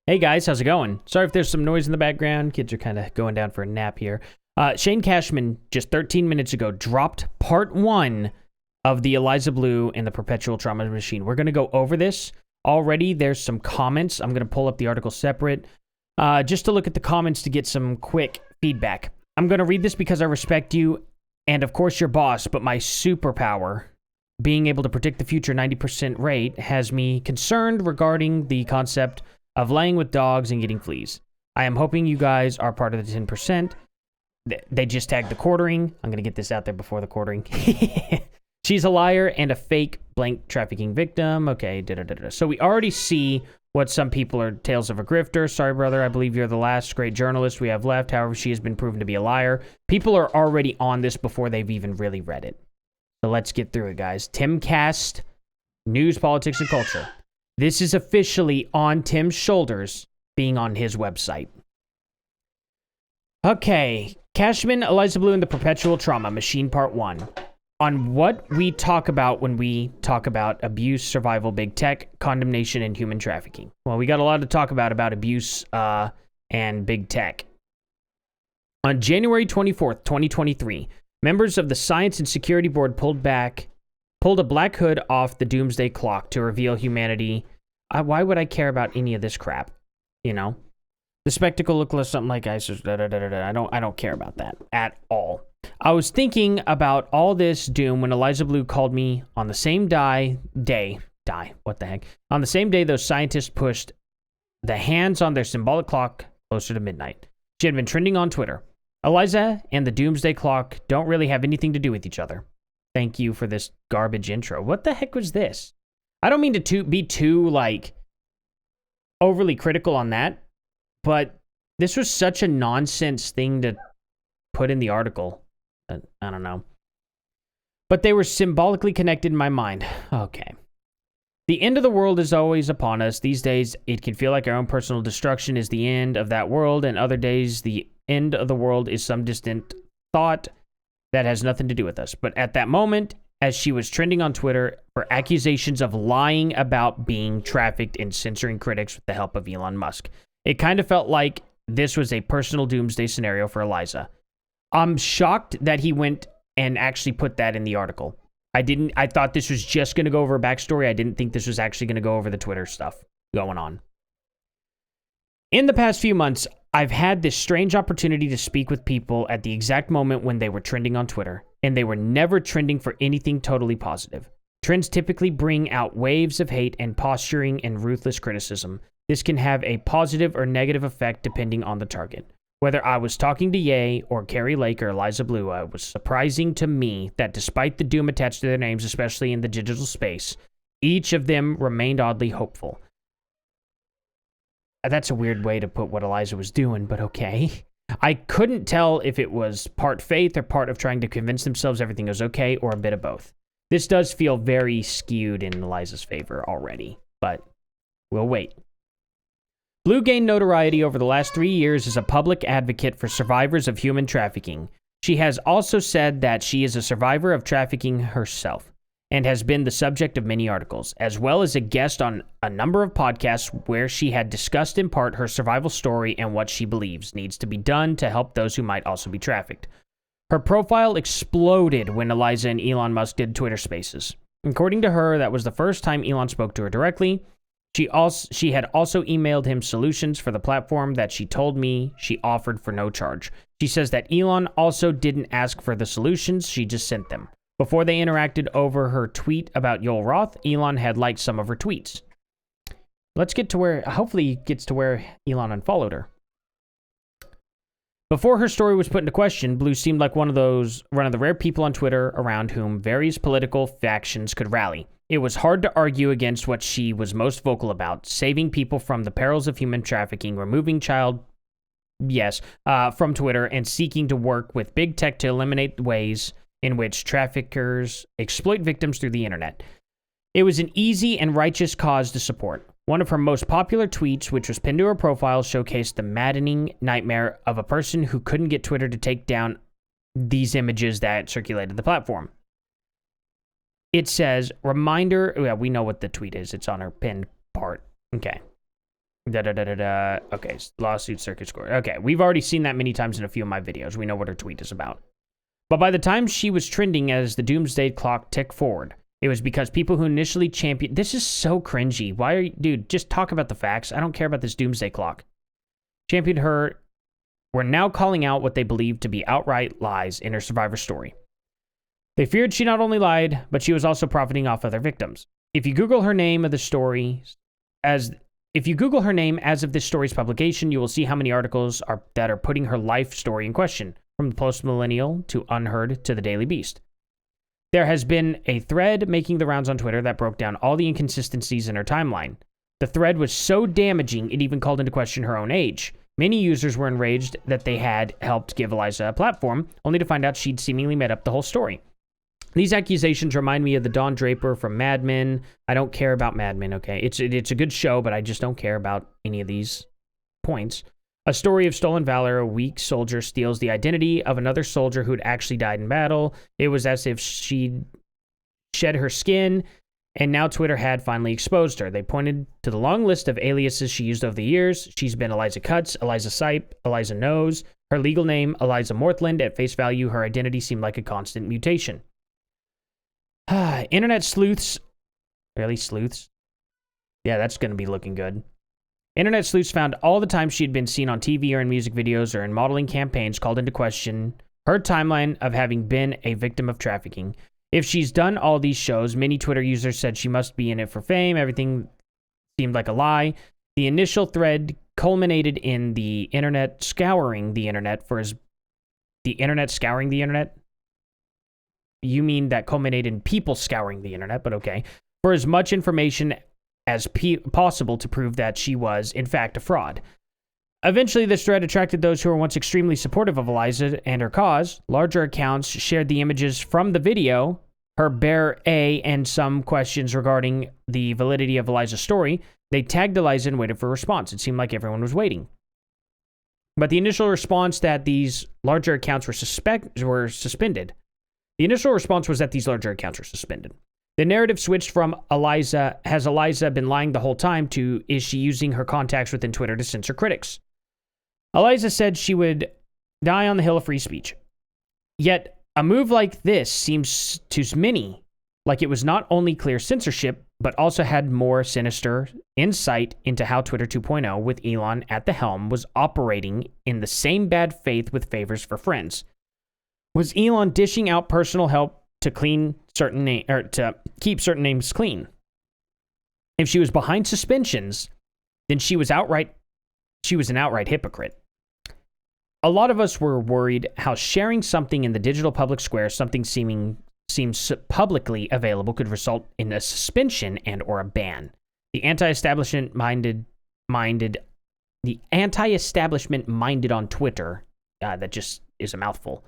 Hey guys, how's it going? Sorry if there's some noise in the background. Kids are kind of going down for a nap here. Shane Cashman, just 13 minutes ago, dropped part 1 of the Eliza Bleu and the Perpetual Trauma Machine. We're going to go over this. Already, there's some comments. I'm going to pull up the article separate just to look at the comments to get some quick feedback. I'm going to read this because I respect you and, of course, your boss, but my superpower, being able to predict the future 90% rate, has me concerned regarding the concept of laying with dogs and getting fleas. I am hoping you guys are part of the 10%. They just tagged the quartering. I'm going to get this out there before the quartering. She's a liar and a fake blank trafficking victim. Okay, So we already see what some people are tales of a grifter. Sorry, brother, I believe you're the last great journalist we have left. However, she has been proven to be a liar. People are already on this before they've even really read it. So let's get through it, guys. Timcast, news, politics, and culture. This is officially on Tim's shoulders, being on his website. Okay, Cashman, Eliza Bleu, and the Perpetual Trauma Machine, Part 1. On what we talk about when we talk about abuse, survival, big tech, condemnation, and human trafficking. Well, we got a lot to talk about abuse and big tech. On January 24th, 2023, members of the Science and Security Board pulled a black hood off the doomsday clock to reveal humanity. Why would I care about any of this crap? You know? The spectacle looked like something like ISIS. I don't care about that at all. I was thinking about all this doom when Eliza Bleu called me on the same day. What the heck? On the same day, those scientists pushed the hands on their symbolic clock closer to midnight. She had been trending on Twitter. Eliza and the doomsday clock don't really have anything to do with each other. Thank you for this garbage intro. What the heck was this? I don't mean to be too, overly critical on that, but this was such a nonsense thing to put in the article. I don't know. But they were symbolically connected in my mind. Okay. The end of the world is always upon us. These days, it can feel like our own personal destruction is the end of that world, and other days, the end of the world is some distant thought that has nothing to do with us. But at that moment, as she was trending on Twitter for accusations of lying about being trafficked and censoring critics with the help of Elon Musk, it kind of felt like this was a personal doomsday scenario for Eliza. I'm shocked that he went and actually put that in the article. I thought this was just going to go over a backstory. I didn't think this was actually going to go over the Twitter stuff going on. In the past few months, I've had this strange opportunity to speak with people at the exact moment when they were trending on Twitter, and they were never trending for anything totally positive. Trends typically bring out waves of hate and posturing and ruthless criticism. This can have a positive or negative effect depending on the target. Whether I was talking to Ye or Carrie Lake or Eliza Bleu, it was surprising to me that despite the doom attached to their names, especially in the digital space, each of them remained oddly hopeful. That's a weird way to put what Eliza was doing, but okay. I couldn't tell if it was part faith or part of trying to convince themselves everything was okay, or a bit of both. This does feel very skewed in Eliza's favor already, but we'll wait. Bleu gained notoriety over the last 3 years as a public advocate for survivors of human trafficking. She has also said that she is a survivor of trafficking herself and has been the subject of many articles, as well as a guest on a number of podcasts where she had discussed in part her survival story and what she believes needs to be done to help those who might also be trafficked. Her profile exploded when Eliza and Elon Musk did Twitter Spaces. According to her, that was the first time Elon spoke to her directly. She had also emailed him solutions for the platform that she told me she offered for no charge. She says that Elon also didn't ask for the solutions, she just sent them. Before they interacted over her tweet about Yoel Roth, Elon had liked some of her tweets. Let's get to where, hopefully it gets to where Elon unfollowed her. Before her story was put into question, Bleu seemed like one of the rare people on Twitter around whom various political factions could rally. It was hard to argue against what she was most vocal about, saving people from the perils of human trafficking, removing from Twitter, and seeking to work with big tech to eliminate ways in which traffickers exploit victims through the internet. It was an easy and righteous cause to support. One of her most popular tweets, which was pinned to her profile, showcased the maddening nightmare of a person who couldn't get Twitter to take down these images that circulated the platform. It says, reminder, we know what the tweet is. It's on her pinned part. Okay. Okay, lawsuit circuit score. Okay, we've already seen that many times in a few of my videos. We know what her tweet is about. But by the time she was trending as the doomsday clock ticked forward, it was because people who initially championed... This is so cringy. Why are you... Dude, just talk about the facts. I don't care about this doomsday clock. Championed her were now calling out what they believed to be outright lies in her survivor story. They feared she not only lied, but she was also profiting off other victims. If you Google her name of the story as of this story's publication, you will see how many articles that are putting her life story in question, from the post-millennial to Unheard to the Daily Beast. There has been a thread making the rounds on Twitter that broke down all the inconsistencies in her timeline. The thread was so damaging, it even called into question her own age. Many users were enraged that they had helped give Eliza a platform, only to find out she'd seemingly made up the whole story. These accusations remind me of the Don Draper from Mad Men. I don't care about Mad Men, okay? It's a good show, but I just don't care about any of these points. A story of stolen valor. A weak soldier steals the identity of another soldier who'd actually died in battle. It was as if she'd shed her skin, and now Twitter had finally exposed her. They pointed to the long list of aliases she used over the years. She's been Eliza Cuts, Eliza Sipe, Eliza Knows. Her legal name, Eliza Morthland. At face value, her identity seemed like a constant mutation. Internet sleuths. Really, sleuths? Yeah, that's going to be looking good. Internet sleuths found all the times she had been seen on TV or in music videos or in modeling campaigns called into question her timeline of having been a victim of trafficking. If she's done all these shows, many Twitter users said she must be in it for fame. Everything seemed like a lie. The initial thread culminated in the internet scouring the internet for his... The internet scouring the internet? You mean that culminated in people scouring the internet, but okay. For as much information as possible to prove that she was, in fact, a fraud. Eventually, this thread attracted those who were once extremely supportive of Eliza and her cause. Larger accounts shared the images from the video, her bare A, and some questions regarding the validity of Eliza's story. They tagged Eliza and waited for a response. It seemed like everyone was waiting. But the initial response that these larger accounts were suspended. The initial response was that these larger accounts were suspended. The narrative switched from has Eliza been lying the whole time to is she using her contacts within Twitter to censor critics? Eliza said she would die on the hill of free speech. Yet, a move like this seems to many like it was not only clear censorship, but also had more sinister insight into how Twitter 2.0, with Elon at the helm, was operating in the same bad faith with favors for friends. Was Elon dishing out personal help to to keep certain names clean? If she was behind suspensions, then she was an outright hypocrite. A lot of us were worried how sharing something in the digital public square, something seems publicly available, could result in a suspension and or a ban. The anti-establishment minded on Twitter, that just is a mouthful,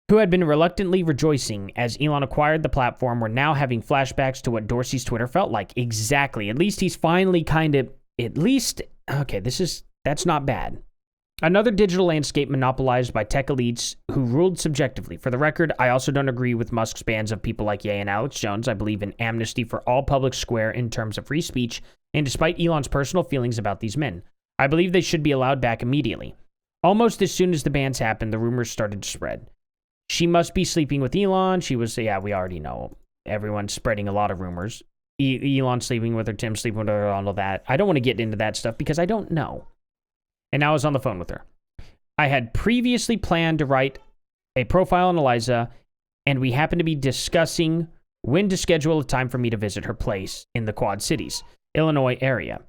who had been reluctantly rejoicing as Elon acquired the platform, were now having flashbacks to what Dorsey's Twitter felt like. Exactly. At least he's finally that's not bad. Another digital landscape monopolized by tech elites who ruled subjectively. For the record, I also don't agree with Musk's bans of people like Ye and Alex Jones. I believe in amnesty for all public square in terms of free speech, and despite Elon's personal feelings about these men, I believe they should be allowed back immediately. Almost as soon as the bans happened, the rumors started to spread. She must be sleeping with Elon. We already know. Everyone's spreading a lot of rumors. Elon sleeping with her, Tim sleeping with her, all of that. I don't want to get into that stuff because I don't know. And now I was on the phone with her. I had previously planned to write a profile on Eliza, and we happened to be discussing when to schedule a time for me to visit her place in the Quad Cities, Illinois area.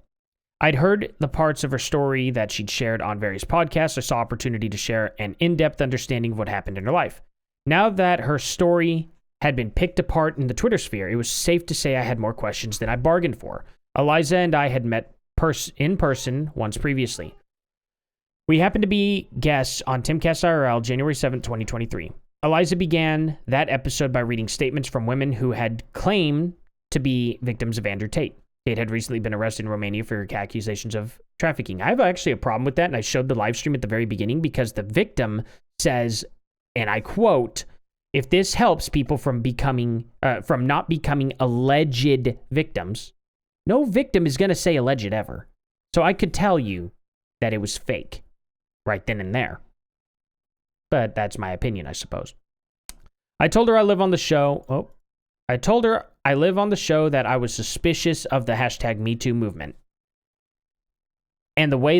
I'd heard the parts of her story that she'd shared on various podcasts. I saw opportunity to share an in-depth understanding of what happened in her life. Now that her story had been picked apart in the Twitter sphere, it was safe to say I had more questions than I bargained for. Eliza and I had met in person once previously. We happened to be guests on Timcast IRL January 7th, 2023. Eliza began that episode by reading statements from women who had claimed to be victims of Andrew Tate. Tate had recently been arrested in Romania for accusations of trafficking. I have actually a problem with that, and I showed the live stream at the very beginning because the victim says, and I quote, "If this helps people from not becoming alleged victims," no victim is going to say alleged ever. So I could tell you that it was fake right then and there. But that's my opinion, I suppose. I told her I live on the show. I told her I live on the show that I was suspicious of the hashtag #MeToo movement. And the way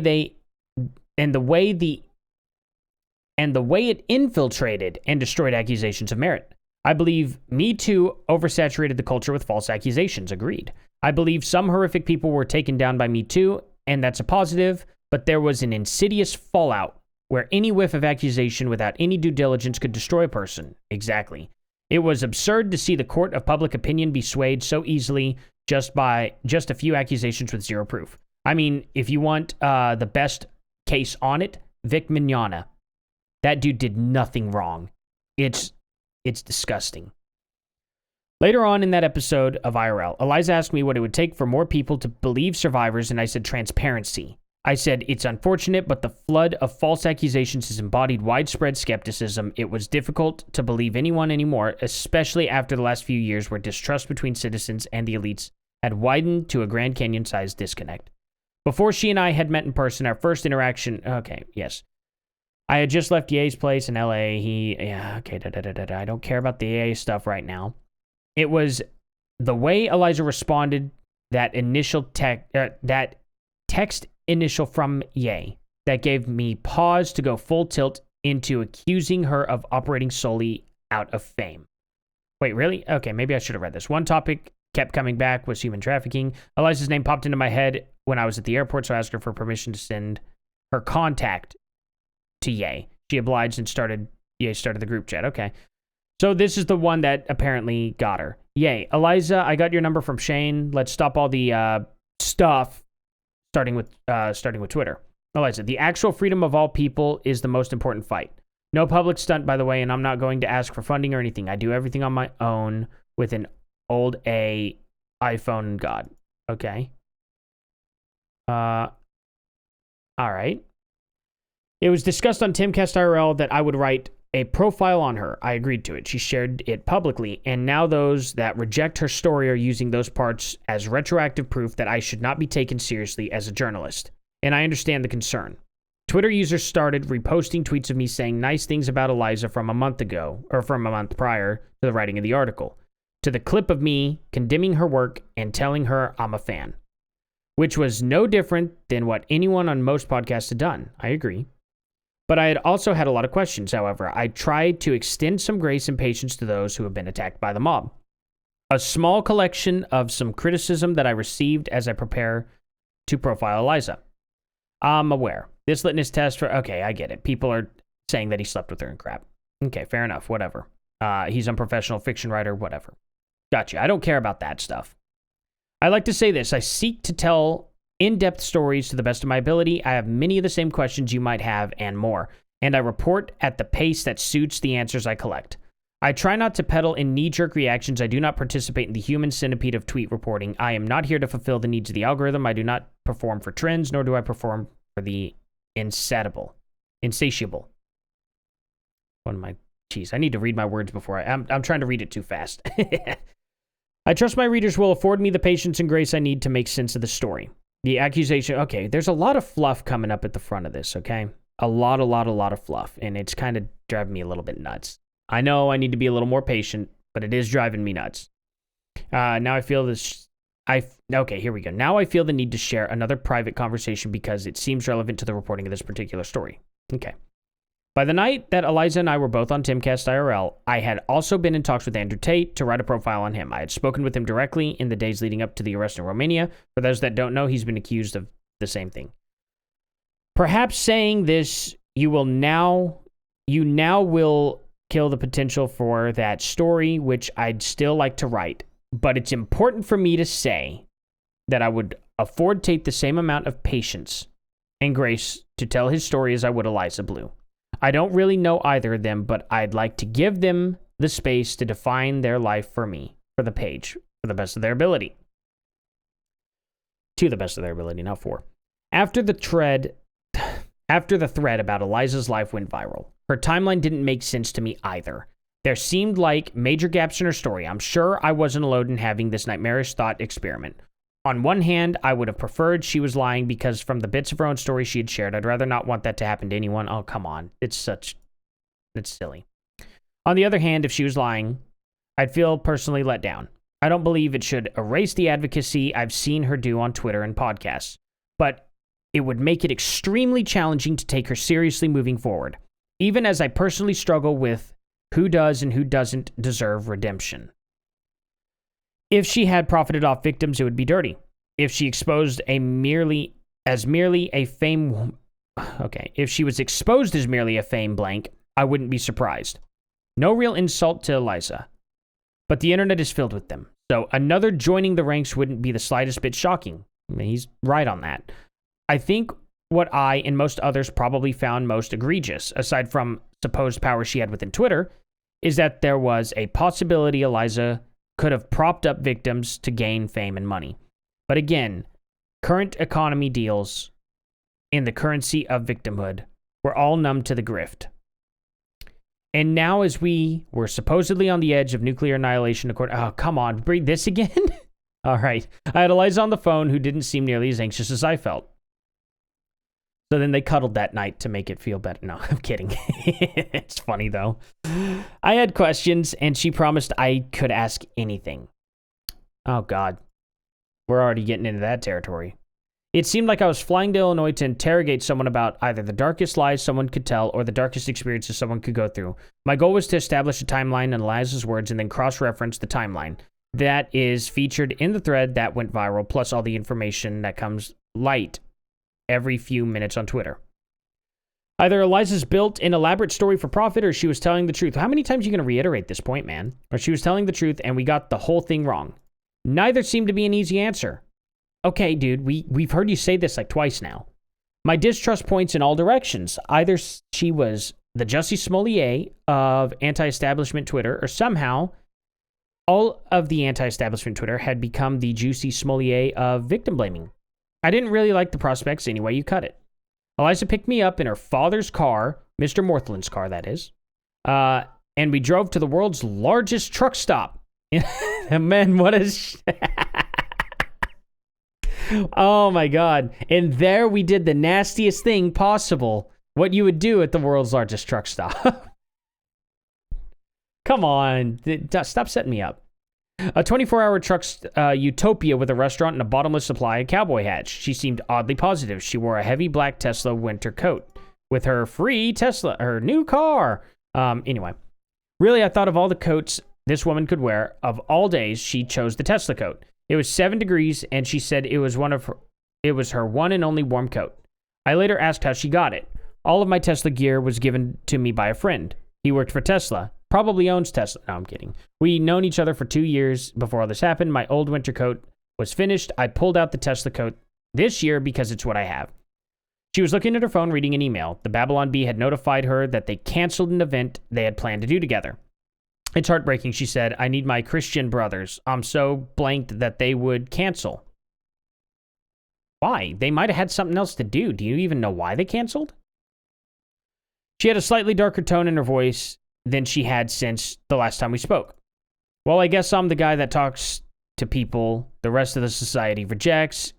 it infiltrated and destroyed accusations of merit. I believe Me Too oversaturated the culture with false accusations. Agreed. I believe some horrific people were taken down by Me Too, and that's a positive, but there was an insidious fallout where any whiff of accusation without any due diligence could destroy a person. Exactly. It was absurd to see the court of public opinion be swayed so easily just by just a few accusations with zero proof. I mean, if you want the best case on it, Vic Mignogna. That dude did nothing wrong. It's disgusting. Later on in that episode of IRL, Eliza asked me what it would take for more people to believe survivors, and I said transparency. I said, it's unfortunate, but the flood of false accusations has embodied widespread skepticism. It was difficult to believe anyone anymore, especially after the last few years where distrust between citizens and the elites had widened to a Grand Canyon-sized disconnect. Before she and I had met in person, our first interaction... Okay, yes. I had just left Ye's place in LA. I don't care about the Ye stuff right now. It was the way Eliza responded, that text initial from Ye, that gave me pause to go full tilt into accusing her of operating solely out of fame. Wait, really? Okay, maybe I should have read this. One topic kept coming back was human trafficking. Eliza's name popped into my head when I was at the airport, so I asked her for permission to send her contact to Ye. She obliged and Ye started the group chat. Okay. So this is the one that apparently got her. Ye. Eliza, I got your number from Shane. Let's stop all the stuff starting with Twitter. Eliza, the actual freedom of all people is the most important fight. No public stunt, by the way, and I'm not going to ask for funding or anything. I do everything on my own with an old iPhone God. Okay. All right. It was discussed on Timcast IRL that I would write a profile on her. I agreed to it. She shared it publicly, and now those that reject her story are using those parts as retroactive proof that I should not be taken seriously as a journalist. And I understand the concern. Twitter users started reposting tweets of me saying nice things about Eliza from a month ago, or from a month prior to the writing of the article, to the clip of me condemning her work and telling her I'm a fan, which was no different than what anyone on most podcasts had done. I agree. But I had also had a lot of questions, however. I tried to extend some grace and patience to those who have been attacked by the mob. A small collection of some criticism that I received as I prepare to profile Eliza. I'm aware. This litmus test for... Okay, I get it. People are saying that he slept with her and crap. Okay, fair enough. Whatever. He's an unprofessional fiction writer. Whatever. Gotcha. I don't care about that stuff. I like to say this. I seek to tell in-depth stories to the best of my ability. I have many of the same questions you might have and more, and I report at the pace that suits the answers I collect. I try not to peddle in knee-jerk reactions. I do not participate in the human centipede of tweet reporting. I am not here to fulfill the needs of the algorithm. I do not perform for trends, nor do I perform for the insatiable. I need to read my words before I'm trying to read it too fast. I trust my readers will afford me the patience and grace I need to make sense of the story. The accusation, okay, there's a lot of fluff coming up at the front of this, okay? A lot of fluff, and it's kind of driving me a little bit nuts. I know I need to be a little more patient, but it is driving me nuts. Now I feel this, okay, here we go. Now I feel the need to share another private conversation because it seems relevant to the reporting of this particular story. Okay. By the night that Eliza and I were both on Timcast IRL, I had also been in talks with Andrew Tate to write a profile on him. I had spoken with him directly in the days leading up to the arrest in Romania. For those that don't know, he's been accused of the same thing. Perhaps saying this, you now will kill the potential for that story, which I'd still like to write. But it's important for me to say that I would afford Tate the same amount of patience and grace to tell his story as I would Eliza Bleu. I don't really know either of them, but I'd like to give them the space to define their life for me, for the page, for the best of their ability. To the best of their ability, not for. After the thread about Eliza's life went viral, her timeline didn't make sense to me either. There seemed like major gaps in her story. I'm sure I wasn't alone in having this nightmarish thought experiment. On one hand, I would have preferred she was lying because from the bits of her own story she had shared, I'd rather not want that to happen to anyone. Oh, come on. It's silly. On the other hand, if she was lying, I'd feel personally let down. I don't believe it should erase the advocacy I've seen her do on Twitter and podcasts, but it would make it extremely challenging to take her seriously moving forward, even as I personally struggle with who does and who doesn't deserve redemption. If she had profited off victims, it would be dirty. If she exposed if she was exposed as merely a fame blank, I wouldn't be surprised. No real insult to Eliza, but the internet is filled with them. So another joining the ranks wouldn't be the slightest bit shocking. I mean, he's right on that. I think what I and most others probably found most egregious, aside from supposed power she had within Twitter, is that there was a possibility Eliza could have propped up victims to gain fame and money. But again, current economy deals in the currency of victimhood were all numb to the grift. And now as we were supposedly on the edge of nuclear annihilation, oh, come on, breathe this again? All right. I had Eliza on the phone who didn't seem nearly as anxious as I felt. So then they cuddled that night to make it feel better. No, I'm kidding. It's funny, though. I had questions, and she promised I could ask anything. Oh, God. We're already getting into that territory. It seemed like I was flying to Illinois to interrogate someone about either the darkest lies someone could tell or the darkest experiences someone could go through. My goal was to establish a timeline in Eliza's words and then cross-reference the timeline that is featured in the thread that went viral, plus all the information that comes light every few minutes on Twitter. Either Eliza's built an elaborate story for profit or she was telling the truth. How many times are you going to reiterate this point, man? Or she was telling the truth and we got the whole thing wrong. Neither seemed to be an easy answer. Okay, dude, we've heard you say this like twice now. My distrust points in all directions. Either she was the Jussie Smollett of anti-establishment Twitter, or somehow all of the anti-establishment Twitter had become the Jussie Smollett of victim blaming. I didn't really like the prospects any way you cut it. Eliza picked me up in her father's car, Mr. Morthland's car, that is, and we drove to the world's largest truck stop. Man, what is... Oh, my God. And there we did the nastiest thing possible. What you would do at the world's largest truck stop. Come on. Stop setting me up. A 24-hour truck utopia with a restaurant and a bottomless supply of cowboy hats. She seemed oddly positive. She wore a heavy black Tesla winter coat with her free Tesla, her new car. Anyway, really, I thought of all the coats this woman could wear. Of all days, she chose the Tesla coat. It was 7 degrees, and she said it was her one and only warm coat. I later asked how she got it. All of my Tesla gear was given to me by a friend. He worked for Tesla. Probably owns Tesla. No, I'm kidding. We'd known each other for 2 years before all this happened. My old winter coat was finished. I pulled out the Tesla coat this year because it's what I have. She was looking at her phone, reading an email. The Babylon Bee had notified her that they canceled an event they had planned to do together. It's heartbreaking, she said. I need my Christian brothers. I'm so blanked that they would cancel. Why? They might have had something else to do. Do you even know why they canceled? She had a slightly darker tone in her voice than she had since the last time we spoke. Well, I guess I'm the guy that talks to people the rest of the society rejects,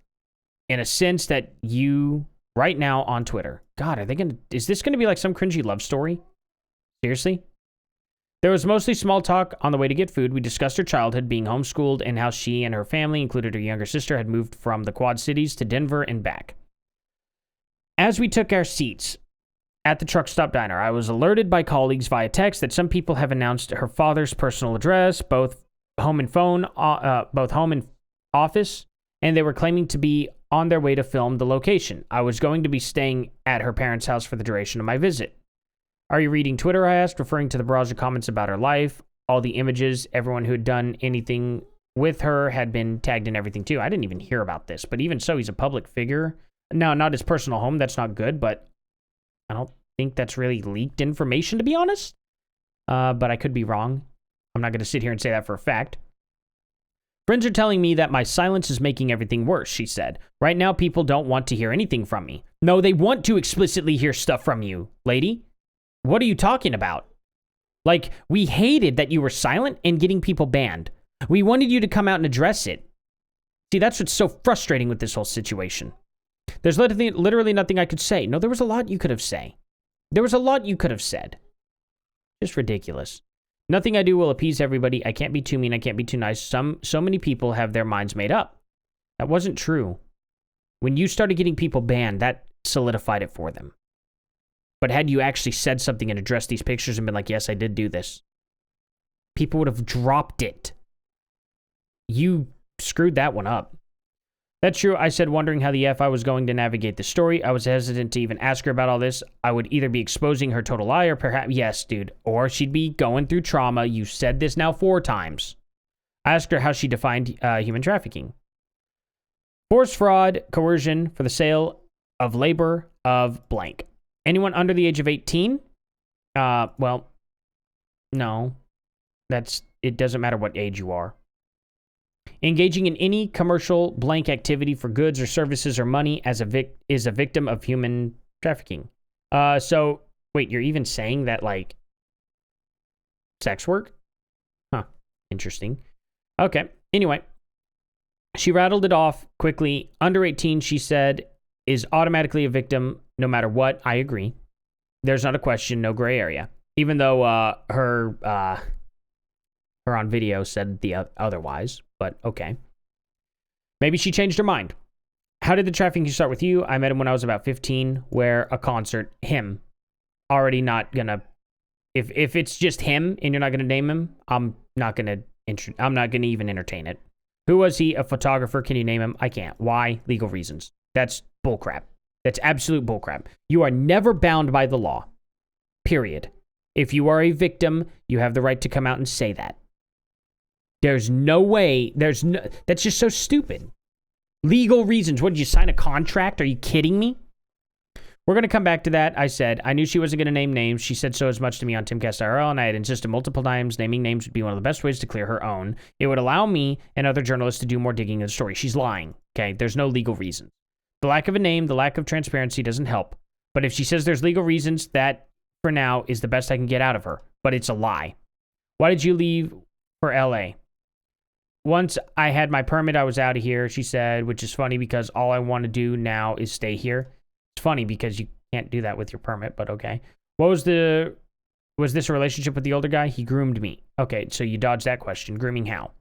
in a sense that you right now on Twitter. God, is this going to be like some cringy love story? Seriously? There was mostly small talk on the way to get food. We discussed her childhood, being homeschooled, and how she and her family, included her younger sister, had moved from the Quad Cities to Denver and back. As we took our seats at the truck stop diner, I was alerted by colleagues via text that some people have announced her father's personal address, both home and office, and they were claiming to be on their way to film the location. I was going to be staying at her parents' house for the duration of my visit. Are you reading Twitter, I asked, referring to the barrage of comments about her life, all the images, everyone who had done anything with her had been tagged in everything too. I didn't even hear about this, but even so, he's a public figure. No, not his personal home, that's not good, but I don't think that's really leaked information, to be honest. But I could be wrong. I'm not going to sit here and say that for a fact. Friends are telling me that my silence is making everything worse, she said. Right now, people don't want to hear anything from me. No, they want to explicitly hear stuff from you, lady. What are you talking about? Like, we hated that you were silent and getting people banned. We wanted you to come out and address it. See, that's what's so frustrating with this whole situation. There's literally nothing I could say. No, there was a lot you could have said. There was a lot you could have said. Just ridiculous. Nothing I do will appease everybody. I can't be too mean. I can't be too nice. So many people have their minds made up. That wasn't true. When you started getting people banned, that solidified it for them. But had you actually said something and addressed these pictures and been like, yes, I did do this, people would have dropped it. You screwed that one up. That's true. I said wondering how the F I was going to navigate the story. I was hesitant to even ask her about all this. I would either be exposing her total lie or perhaps, yes, dude, or she'd be going through trauma. You said this now 4 times. I asked her how she defined human trafficking. Forced fraud, coercion for the sale of labor of blank. Anyone under the age of 18? Well, no. It doesn't matter what age you are. Engaging in any commercial blank activity for goods or services or money is a victim of human trafficking. So, wait, you're even saying that, like, sex work? Huh, interesting. Okay, anyway. She rattled it off quickly. Under 18, she said, is automatically a victim no matter what. I agree. There's not a question, no gray area. Even though her on video said the otherwise, but okay. Maybe she changed her mind. How did the trafficking start with you? I met him when I was about 15, where a concert, him, already not gonna, if it's just him and you're not gonna name him, I'm not gonna even entertain it. Who was he? A photographer? Can you name him? I can't. Why? Legal reasons. That's bullcrap. That's absolute bullcrap. You are never bound by the law. Period. If you are a victim, you have the right to come out and say that. There's no way. That's just so stupid. Legal reasons. What, did you sign a contract? Are you kidding me? We're going to come back to that. I said, I knew she wasn't going to name names. She said so as much to me on Timcast IRL, and I had insisted multiple times naming names would be one of the best ways to clear her own. It would allow me and other journalists to do more digging in the story. She's lying. Okay, there's no legal reason. The lack of a name, the lack of transparency doesn't help. But if she says there's legal reasons, that, for now, is the best I can get out of her. But it's a lie. Why did you leave for LA? Once I had my permit, I was out of here, she said, which is funny because all I want to do now is stay here. It's funny because you can't do that with your permit, but okay. Was this a relationship with the older guy? He groomed me. Okay, so you dodged that question. Grooming how?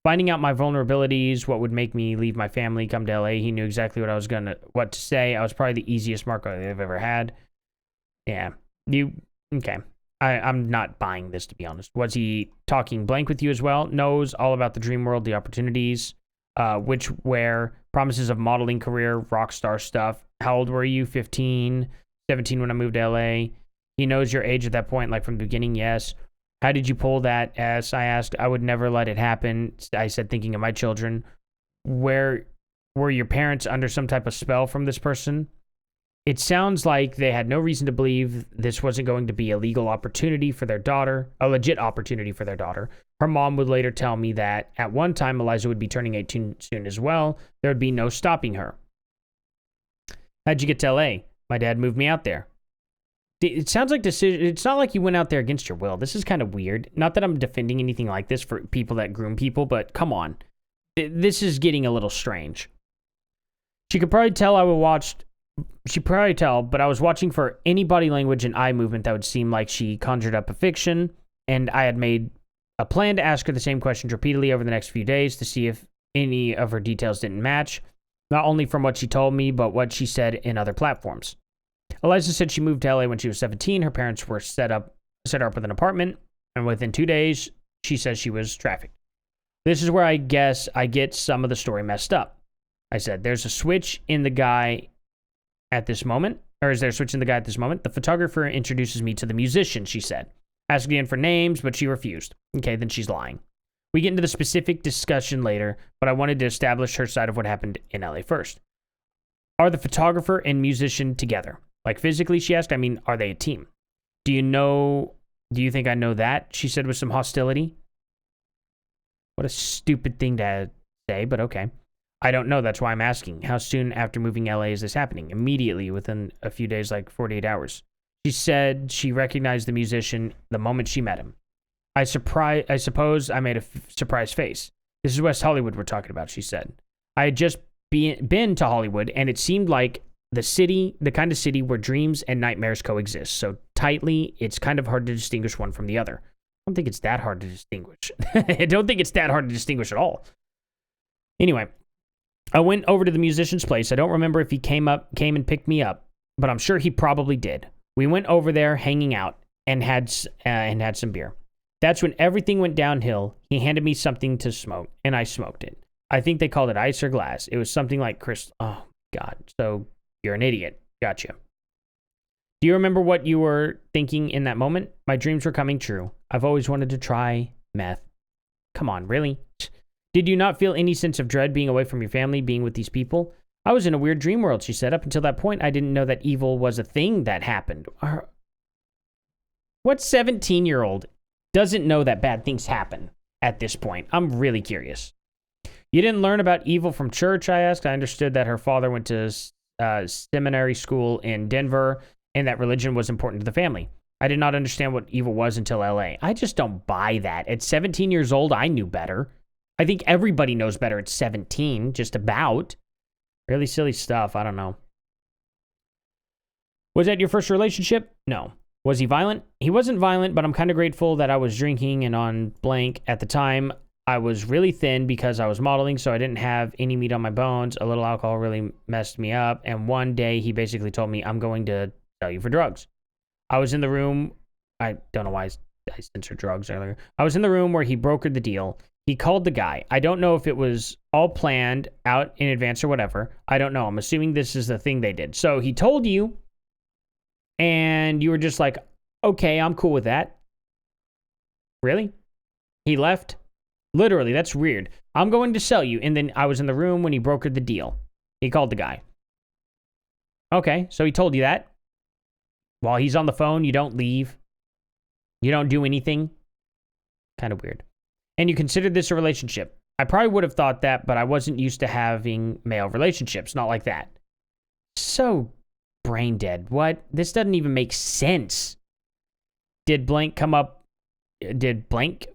Finding out my vulnerabilities, what would make me leave my family, come to LA. He knew exactly what to say. I was probably the easiest mark I've ever had. Yeah. Okay. I'm not buying this, to be honest. Was he talking blank with you as well? Knows all about the dream world, the opportunities, where promises of modeling career, rock star stuff. How old were you? 15, 17 when I moved to LA. He knows your age at that point, like from the beginning, yes. How did you pull that? As I asked, I would never let it happen. I said, thinking of my children. Were your parents under some type of spell from this person? It sounds like they had no reason to believe this wasn't going to be a legal opportunity for their daughter, a legit opportunity for their daughter. Her mom would later tell me that at one time, Eliza would be turning 18 soon as well. There would be no stopping her. How'd you get to LA? My dad moved me out there. It sounds like it's not like you went out there against your will. This is kind of weird. Not that I'm defending anything like this for people that groom people, but come on. This is getting a little strange. She could probably tell but I was watching for any body language and eye movement that would seem like she conjured up a fiction, and I had made a plan to ask her the same questions repeatedly over the next few days to see if any of her details didn't match, not only from what she told me, but what she said in other platforms. Eliza said she moved to LA when she was 17. Her parents were set her up with an apartment, and within 2 days, she says she was trafficked. This is where I guess I get some of the story messed up. I said, there's a switch in the guy at this moment, or is there a switch in the guy at this moment? The photographer introduces me to the musician, she said. Asked again for names, but she refused. Okay, then she's lying. We get into the specific discussion later, but I wanted to establish her side of what happened in LA first. Are the photographer and musician together? Like physically, she asked. I mean, are they a team? Do you think I know that? She said with some hostility. What a stupid thing to say, but okay. I don't know. That's why I'm asking. How soon after moving LA is this happening? Immediately, within a few days, like 48 hours. She said she recognized the musician the moment she met him. I suppose I made a surprised face. This is West Hollywood we're talking about, she said. I had just been to Hollywood, and it seemed like the kind of city where dreams and nightmares coexist so tightly, it's kind of hard to distinguish one from the other. I don't think it's that hard to distinguish. I don't think it's that hard to distinguish at all. Anyway, I went over to the musician's place. I don't remember if he came and picked me up, but I'm sure he probably did. We went over there hanging out and had some beer. That's when everything went downhill. He handed me something to smoke, and I smoked it. I think they called it ice or glass. It was something like crystal. Oh, God. So you're an idiot. Gotcha. Do you remember what you were thinking in that moment? My dreams were coming true. I've always wanted to try meth. Come on, really? Did you not feel any sense of dread being away from your family, being with these people? I was in a weird dream world, she said. Up until that point, I didn't know that evil was a thing that happened. What 17-year-old doesn't know that bad things happen at this point? I'm really curious. You didn't learn about evil from church, I asked. I understood that her father went to seminary school in Denver and that religion was important to the family. I did not understand what evil was until LA. I just don't buy that. At 17 years old, I knew better. I think everybody knows better at 17, just about. Really silly stuff. I don't know. Was that your first relationship? No. Was he violent? He wasn't violent, but I'm kind of grateful that I was drinking and on blank at the time. I was really thin because I was modeling, so I didn't have any meat on my bones. A little alcohol really messed me up. And one day he basically told me, I'm going to sell you for drugs. I was in the room. I don't know why I censored drugs earlier. I was in the room where he brokered the deal. He called the guy. I don't know if it was all planned out in advance or whatever. I don't know. I'm assuming this is the thing they did. So he told you, and you were just like, okay, I'm cool with that. Really? He left? Literally, that's weird. I'm going to sell you. And then I was in the room when he brokered the deal. He called the guy. Okay, so he told you that. While he's on the phone, you don't leave. You don't do anything. Kind of weird. And you considered this a relationship. I probably would have thought that, but I wasn't used to having male relationships. Not like that. So brain dead. What? This doesn't even make sense. Did blank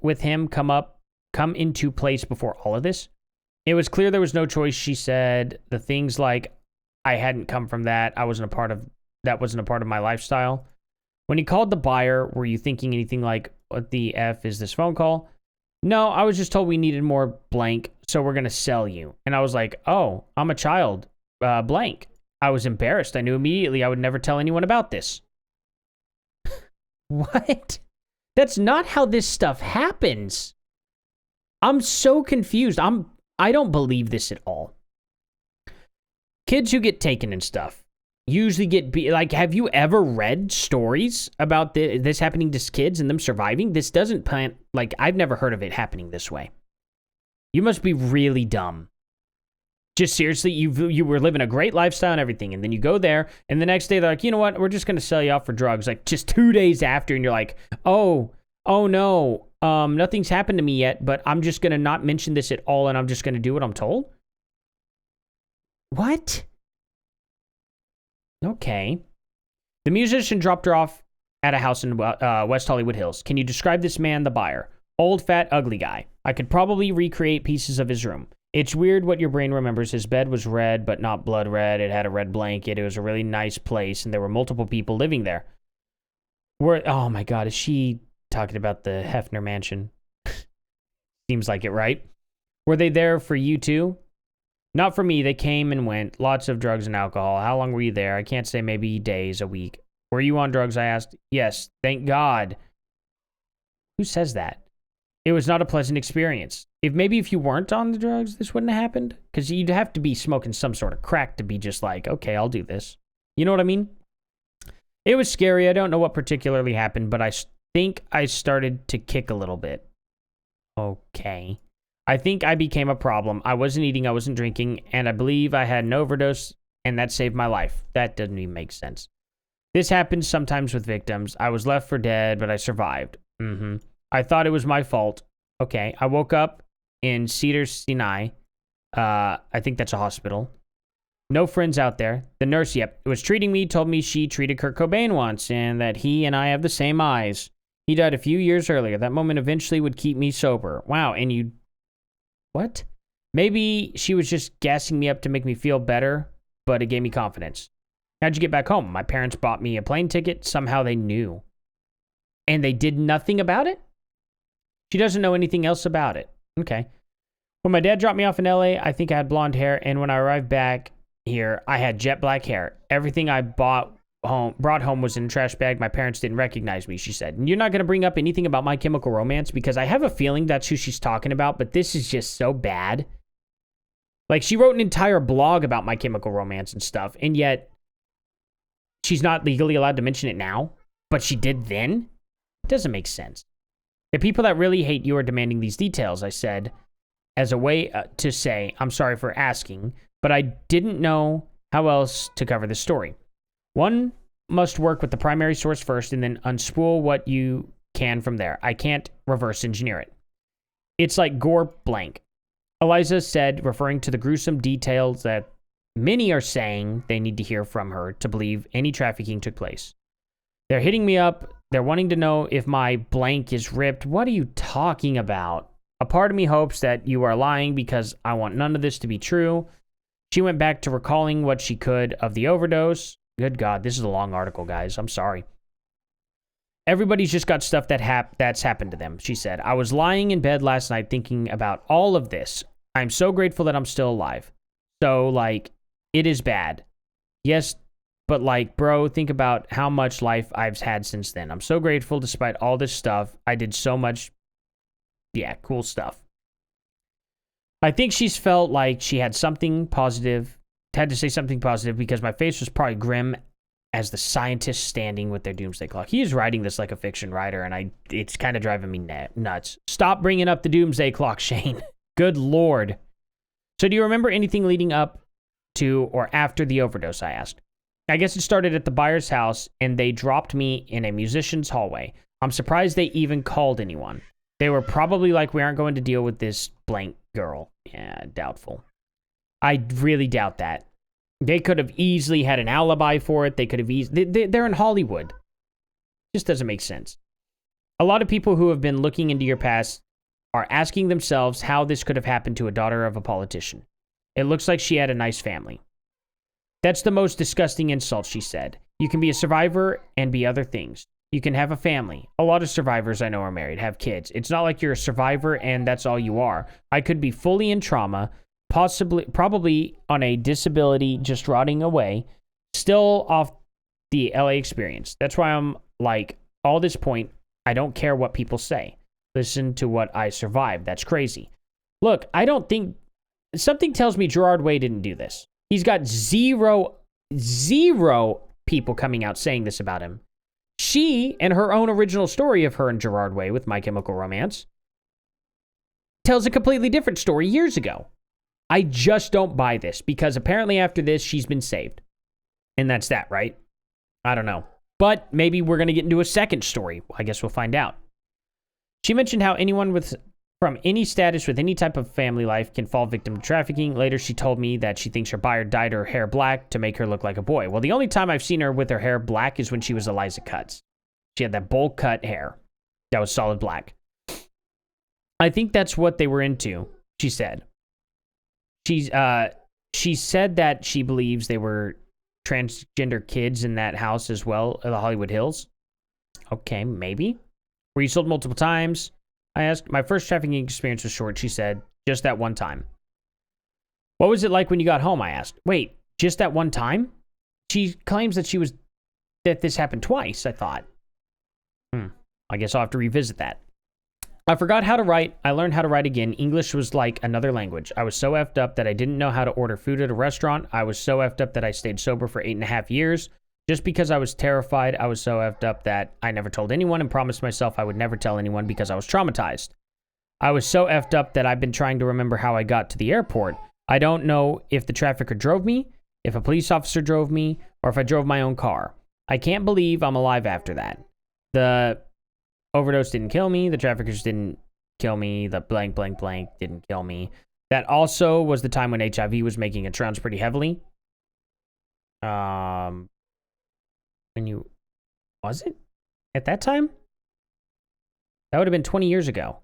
with him come into place before all of this? It was clear there was no choice, she said. The things like, I hadn't come from that. That wasn't a part of my lifestyle. When he called the buyer, were you thinking anything like, what the F is this phone call? No, I was just told we needed more blank, so we're going to sell you. And I was like, oh, I'm a child, blank. I was embarrassed. I knew immediately I would never tell anyone about this. What? That's not how this stuff happens. I'm so confused. I don't believe this at all. Kids who get taken and stuff usually like, have you ever read stories about this happening to kids and them surviving? This doesn't like, I've never heard of it happening this way. You must be really dumb. Just seriously, you were living a great lifestyle and everything, and then you go there, and the next day they're like, you know what, we're just going to sell you out for drugs, like just 2 days after, and you're like, oh no, nothing's happened to me yet, but I'm just going to not mention this at all, and I'm just going to do what I'm told? What? Okay. The musician dropped her off at a house in West Hollywood Hills. Can you describe this man, the buyer? Old, fat, ugly guy. I could probably recreate pieces of his room. It's weird what your brain remembers. His bed was red, but not blood red. It had a red blanket. It was a really nice place, and there were multiple people living there. Oh my God, is she talking about the Hefner mansion? Seems like it, right? Were they there for you too? Not for me. They came and went. Lots of drugs and alcohol. How long were you there? I can't say, maybe days, a week. Were you on drugs? I asked. Yes, thank God. Who says that? It was not a pleasant experience. If you weren't on the drugs, this wouldn't have happened. Because you'd have to be smoking some sort of crack to be just like, okay, I'll do this. You know what I mean? It was scary. I don't know what particularly happened, but I think I started to kick a little bit. Okay. I think I became a problem. I wasn't eating, I wasn't drinking, and I believe I had an overdose, and that saved my life. That doesn't even make sense. This happens sometimes with victims. I was left for dead, but I survived. I thought it was my fault. Okay. I woke up in Cedars-Sinai. I think that's a hospital. No friends out there. The nurse, was treating me, told me she treated Kurt Cobain once, and that he and I have the same eyes. He died a few years earlier. That moment eventually would keep me sober. Wow, and you... What? Maybe she was just gassing me up to make me feel better, but it gave me confidence. How'd you get back home? My parents bought me a plane ticket. Somehow they knew. And they did nothing about it? She doesn't know anything else about it. Okay. When my dad dropped me off in LA, I think I had blonde hair, and when I arrived back here, I had jet black hair. Everything I brought home was in a trash bag. My parents didn't recognize me, she said. And you're not going to bring up anything about My Chemical Romance? Because I have a feeling that's who she's talking about, but this is just so bad. Like, she wrote an entire blog about My Chemical Romance and stuff, and yet she's not legally allowed to mention it now, but she did then? It doesn't make sense. The people that really hate you are demanding these details, I said, as a way to say, I'm sorry for asking, but I didn't know how else to cover this story. One must work with the primary source first and then unspool what you can from there. I can't reverse engineer it. It's like gore blank. Eliza said, referring to the gruesome details that many are saying they need to hear from her to believe any trafficking took place. They're hitting me up. They're wanting to know if my blank is ripped. What are you talking about? A part of me hopes that you are lying because I want none of this to be true. She went back to recalling what she could of the overdose. Good God, this is a long article, guys. I'm sorry. Everybody's just got stuff that's happened to them, she said. I was lying in bed last night thinking about all of this. I'm so grateful that I'm still alive. So, like, it is bad. Yes, but, like, bro, think about how much life I've had since then. I'm so grateful despite all this stuff. I did so much, cool stuff. I think she's felt like she had something positive, had to say something positive because my face was probably grim as the scientists standing with their doomsday clock. He is writing this like a fiction writer, and it's kind of driving me nuts. Stop bringing up the doomsday clock, Shane. Good Lord. So do you remember anything leading up to or after the overdose, I asked. I guess it started at the buyer's house, and they dropped me in a musician's hallway. I'm surprised they even called anyone. They were probably like, we aren't going to deal with this blank girl. Yeah, doubtful. I really doubt that. They could have easily had an alibi for it. They could have easily... They're in Hollywood. Just doesn't make sense. A lot of people who have been looking into your past are asking themselves how this could have happened to a daughter of a politician. It looks like she had a nice family. That's the most disgusting insult, she said. You can be a survivor and be other things. You can have a family. A lot of survivors I know are married, have kids. It's not like you're a survivor and that's all you are. I could be fully in trauma, probably on a disability, just rotting away, still off the LA experience. That's why I'm like, all this point, I don't care what people say. Listen to what I survived. That's crazy. Look, I don't think... Something tells me Gerard Way didn't do this. He's got zero people coming out saying this about him. She, and her own original story of her and Gerard Way with My Chemical Romance, tells a completely different story years ago. I just don't buy this, because apparently after this, she's been saved. And that's that, right? I don't know. But maybe we're going to get into a second story. I guess we'll find out. She mentioned how anyone from any status with any type of family life can fall victim to trafficking. Later, she told me that she thinks her buyer dyed her hair black to make her look like a boy. Well, the only time I've seen her with her hair black is when she was Eliza Cuts. She had that bowl cut hair that was solid black. I think that's what they were into, she said. She said that she believes they were transgender kids in that house as well, in the Hollywood Hills. Okay, maybe. Were you sold multiple times? I asked. My first trafficking experience was short, she said. Just that one time. What was it like when you got home? I asked. Wait, just that one time? She claims that this happened twice, I thought. I guess I'll have to revisit that. I forgot how to write. I learned how to write again. English was like another language. I was so effed up that I didn't know how to order food at a restaurant. I was so effed up that I stayed sober for 8.5 years. Just because I was terrified, I was so effed up that I never told anyone and promised myself I would never tell anyone because I was traumatized. I was so effed up that I've been trying to remember how I got to the airport. I don't know if the trafficker drove me, if a police officer drove me, or if I drove my own car. I can't believe I'm alive after that. The overdose didn't kill me. The traffickers didn't kill me. The blank, blank, blank didn't kill me. That also was the time when HIV was making its rounds pretty heavily. Was it? At that time? That would have been 20 years ago.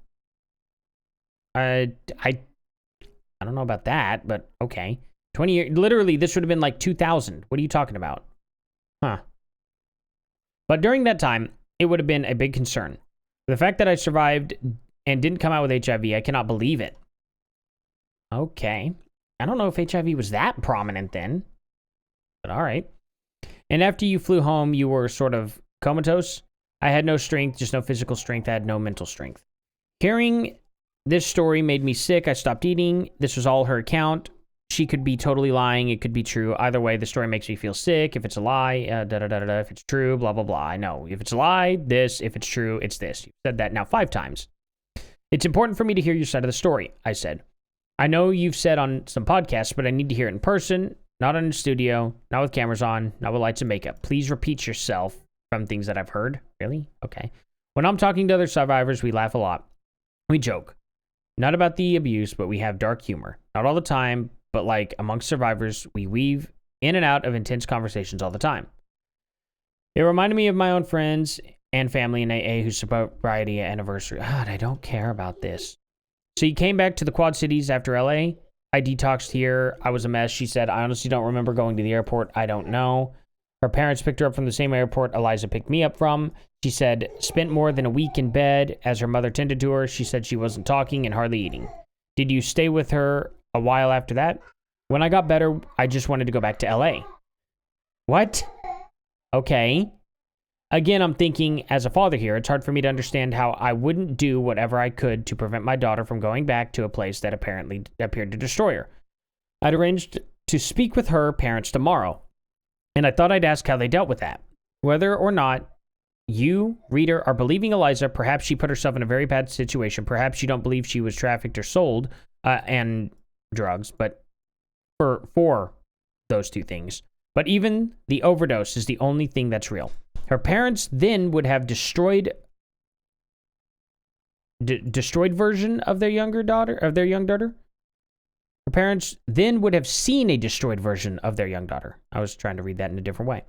I don't know about that, but okay. 20 years, literally, this would have been like 2000. What are you talking about? Huh. But during that time, it would have been a big concern. The fact that I survived and didn't come out with HIV, I cannot believe it. Okay. I don't know if HIV was that prominent then, but all right. And after you flew home, you were sort of comatose. I had no strength, just no physical strength. I had no mental strength. Hearing this story made me sick. I stopped eating. This was all her account. She could be totally lying. It could be true. Either way, the story makes me feel sick. If it's a lie, if it's true, blah, blah, blah. I know. If it's a lie, this. If it's true, it's this. You've said that now 5 times. It's important for me to hear your side of the story, I said. I know you've said on some podcasts, but I need to hear it in person, not in a studio, not with cameras on, not with lights and makeup. Please repeat yourself from things that I've heard. Really? Okay. When I'm talking to other survivors, we laugh a lot. We joke. Not about the abuse, but we have dark humor. Not all the time, but like amongst survivors, we weave in and out of intense conversations all the time. It reminded me of my own friends and family in AA whose sobriety anniversary. God, I don't care about this. So you came back to the Quad Cities after LA. I detoxed here. I was a mess. She said, I honestly don't remember going to the airport. I don't know. Her parents picked her up from the same airport Eliza picked me up from. She said, spent more than a week in bed as her mother tended to her. She said she wasn't talking and hardly eating. Did you stay with her a while after that? When I got better, I just wanted to go back to LA. What? Okay. Again, I'm thinking, as a father here, it's hard for me to understand how I wouldn't do whatever I could to prevent my daughter from going back to a place that apparently appeared to destroy her. I'd arranged to speak with her parents tomorrow, and I thought I'd ask how they dealt with that. Whether or not you, reader, are believing Eliza, perhaps she put herself in a very bad situation. Perhaps you don't believe she was trafficked or sold, and drugs, but for those two things. But even the overdose is the only thing that's real. Her parents then would have destroyed version of their young daughter. Her parents then would have seen a destroyed version of their young daughter. I was trying to read that in a different way.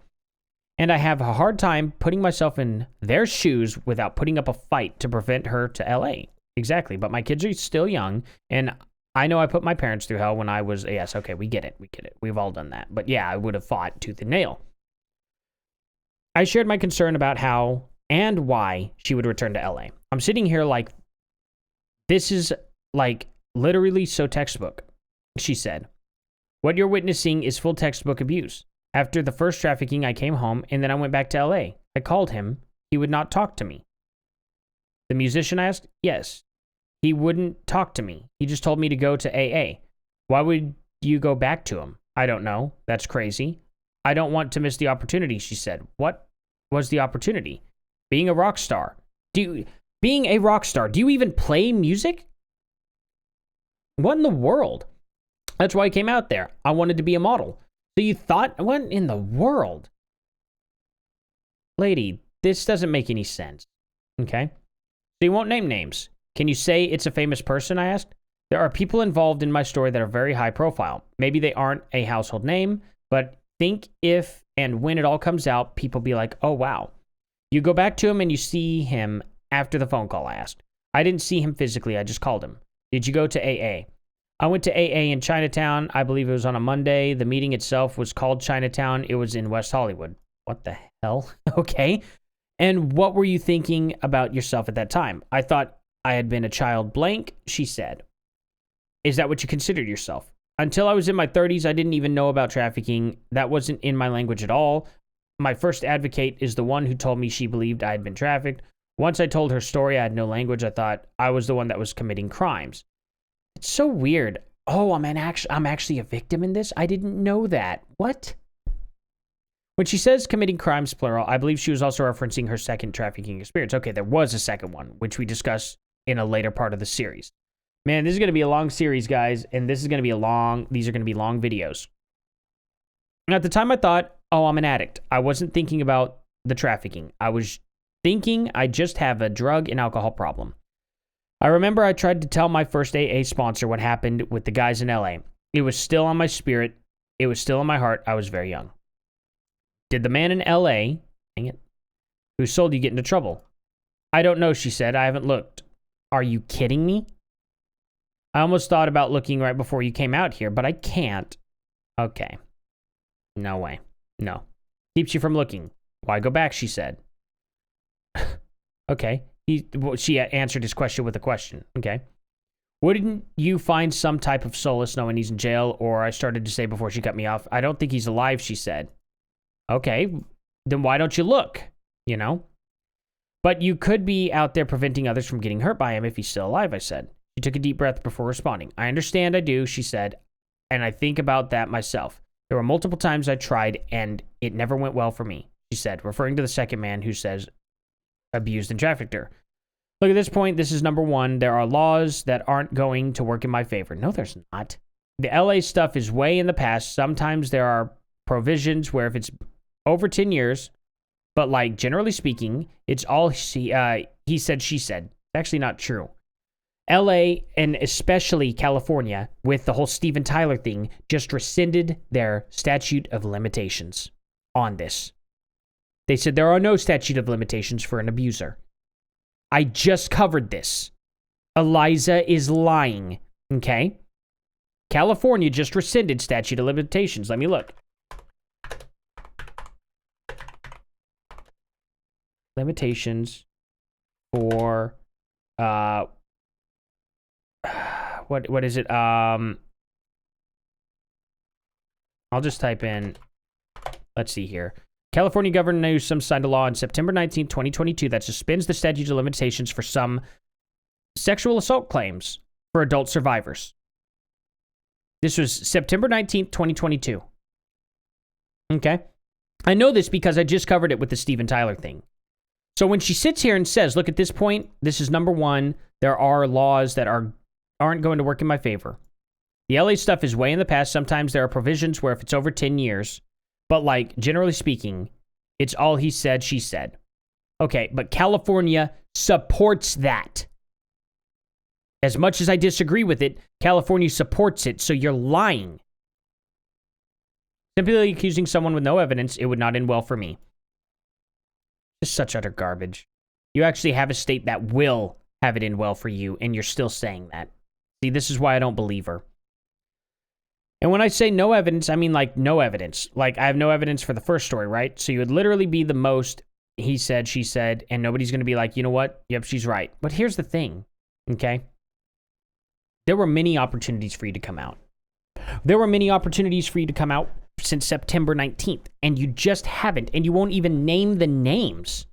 And I have a hard time putting myself in their shoes without putting up a fight to prevent her to LA. Exactly. But my kids are still young, and I know I put my parents through hell when I was, yes, okay, we get it. We've all done that. But yeah, I would have fought tooth and nail. I shared my concern about how and why she would return to LA. I'm sitting here like, this is like literally so textbook, she said. What you're witnessing is full textbook abuse. After the first trafficking, I came home and then I went back to LA. I called him. He would not talk to me. The musician asked, yes. He wouldn't talk to me. He just told me to go to AA. Why would you go back to him? I don't know. That's crazy. I don't want to miss the opportunity, she said. What was the opportunity? Being a rock star. Being a rock star. Do you even play music? What in the world? That's why I came out there. I wanted to be a model. So you thought, what in the world? Lady, this doesn't make any sense. Okay? So you won't name names. Can you say it's a famous person, I asked? There are people involved in my story that are very high profile. Maybe they aren't a household name, but think if and when it all comes out, people be like, oh, wow. You go back to him and you see him after the phone call, I asked. I didn't see him physically. I just called him. Did you go to AA? I went to AA in Chinatown. I believe it was on a Monday. The meeting itself was called Chinatown. It was in West Hollywood. What the hell? Okay. And what were you thinking about yourself at that time? I thought I had been a child blank, she said. Is that what you considered yourself? Until I was in my 30s, I didn't even know about trafficking. That wasn't in my language at all. My first advocate is the one who told me she believed I had been trafficked. Once I told her story, I had no language. I thought I was the one that was committing crimes. It's so weird. Oh, I'm actually a victim in this? I didn't know that. What? When she says committing crimes, plural, I believe she was also referencing her second trafficking experience. Okay, there was a second one, which we discussed in a later part of the series. Man, this is going to be a long series, guys, and these are going to be long videos. And at the time, I thought, oh, I'm an addict. I wasn't thinking about the trafficking. I was thinking I just have a drug and alcohol problem. I remember I tried to tell my first AA sponsor what happened with the guys in LA. It was still on my spirit. It was still in my heart. I was very young. Did the man in LA, dang it, who sold you get into trouble? I don't know, she said. I haven't looked. Are you kidding me? I almost thought about looking right before you came out here, but I can't. Okay. No way. No. Keeps you from looking. Why go back, she said. Okay. She answered his question with a question. Okay. Wouldn't you find some type of solace knowing he's in jail? Or I started to say before she cut me off, I don't think he's alive, she said. Okay. Then why don't you look? You know? But you could be out there preventing others from getting hurt by him if he's still alive, I said. She took a deep breath before responding. I understand, I do, she said. And I think about that myself. There were multiple times I tried, and it never went well for me, she said, referring to the second man who says abused and trafficked her. Look, at this point, this is number one. There are laws that aren't going to work in my favor. No, there's not. The LA stuff is way in the past. Sometimes there are provisions where if it's over 10 years, but like generally speaking, it's all he said, she said. Actually not true. LA and especially California with the whole Steven Tyler thing just rescinded their statute of limitations on this. They said there are no statute of limitations for an abuser. I just covered this. Eliza is lying, okay? California just rescinded statute of limitations. Let me look. Limitations for what is it? I'll just type in, let's see here. California Governor Newsom signed a law on September 19, 2022 that suspends the statute of limitations for some sexual assault claims for adult survivors. This was September 19th, 2022. Okay. I know this because I just covered it with the Steven Tyler thing. So when she sits here and says, look, at this point, this is number one. There are laws that aren't going to work in my favor. The LA stuff is way in the past. Sometimes there are provisions where if it's over 10 years, but like generally speaking, it's all he said, she said. Okay, but California supports that. As much as I disagree with it, California supports it, so you're lying. Simply accusing someone with no evidence, it would not end well for me. Just such utter garbage. You actually have a state that will have it end well for you, and you're still saying that. See, this is why I don't believe her. And when I say no evidence, I mean like no evidence. Like I have no evidence for the first story, right? So you would literally be the most he said, she said, and nobody's going to be like, you know what? Yep, she's right. But here's the thing, okay? There were many opportunities for you to come out. There were many opportunities for you to come out since September 19th, and you just haven't, and you won't even name the names.